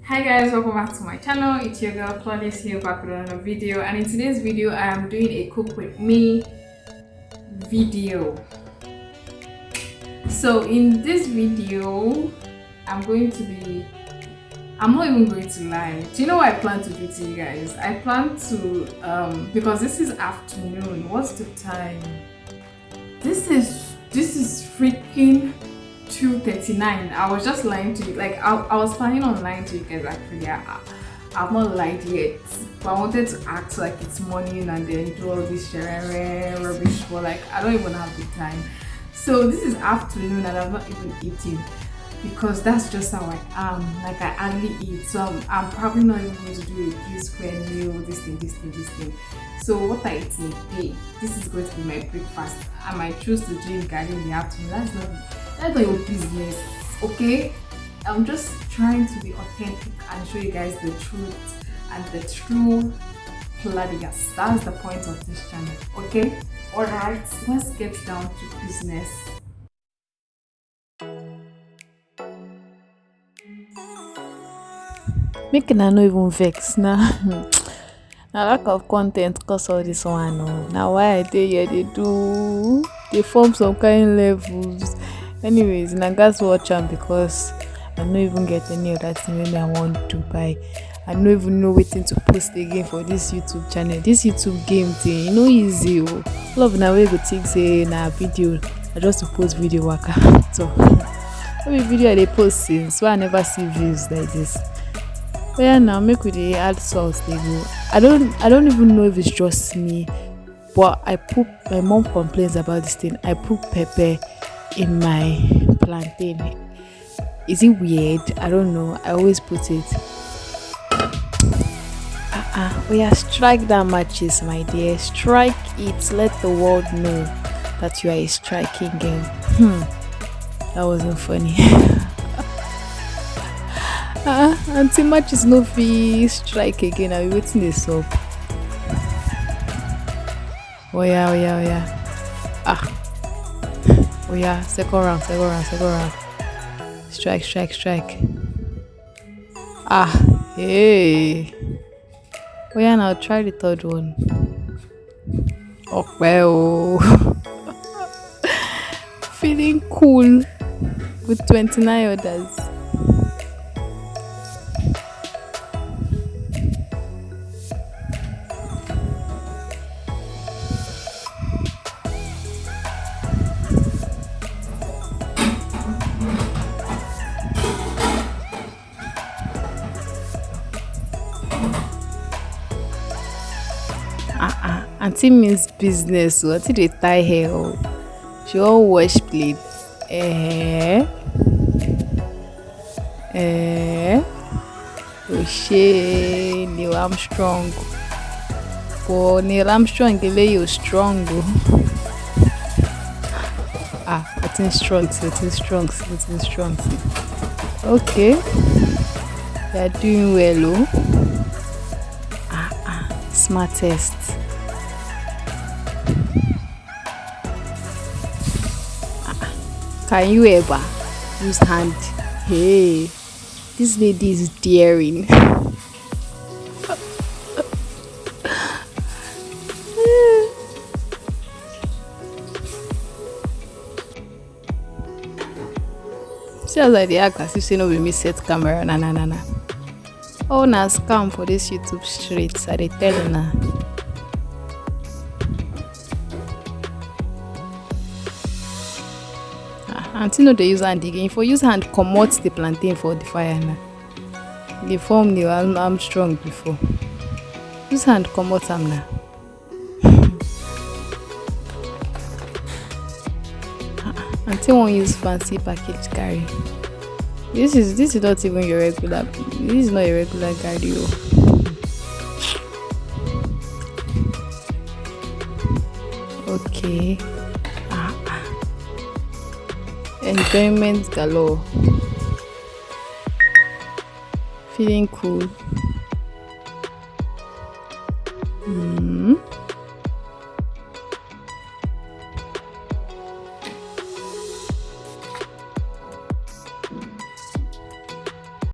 Hi guys, welcome back to my channel. It's your girl Claudius here back with another video, and in today's video I am doing a cook with me video. So in this video I'm not even going to lie. Do you know what I plan to do to you guys? I plan to because this is afternoon. What's the time? This is freaking 2:39. I was just lying to you. Like I was planning on lying to you guys actually. I've not lied yet. But I wanted to act like it's morning and then do all this rubbish, but like I don't even have the time. So this is afternoon and I'm not even eating because that's just how I am. Like I hardly eat. So I'm probably not even going to do a 3 square meal, this thing. So what I eat in a day, this is going to be my breakfast. I might choose to drink garri in the afternoon. That's not your business, okay? I'm just trying to be authentic and show you guys the truth and the true Claudius. That's the point of this channel, okay? Alright, let's get down to business. Make una no even vex na. Na lack of content cause all this one o. Na why I dey here dey form some kind levels. Anyways, na gats watch am because I no even get any other thing wey I wan do buy. I no even know wetin to post again for this YouTube channel. This YouTube game thing, e no easy o. All of una wey go think say na video, I just to post video waka. So, no be video I dey post since, why I never see views like this. But yeah, now make we dey add salt dey go. I don't even know if it's just me, but my mom complains about this thing. I put pepper in my plantain. Is it weird? I don't know. I always put it. We are strike that matches, my dear. Strike it. Let the world know that you are a striking girl. That wasn't funny. Auntie matches no fee strike again. Are we waiting this up? Oh yeah. Oh yeah, second round. Strike. Hey. Oh yeah, now try the third one. Oh well. Feeling cool with 29 others. Auntie means business. So auntie dey tie hair. Oh. She all wash plate. Oshe Neil Armstrong. For Neil Armstrong, you strong. Getting strong. Okay. You are doing well, oh. Smartest. Can you ever use hand? Hey, this lady is daring. See as I dey act as if say no be me set camera. Na. Oh, na scam for this YouTube streets. I dey tell una. Auntie no dey use hand again. For use hand comot the plantain for the fire na. Dey form Neil Armstrong before. Use hand comot am na. Auntie wan use fancy package garri. This is not even your regular. This is not a regular garri o. Okay. Enjoyment galore. Feeling cool.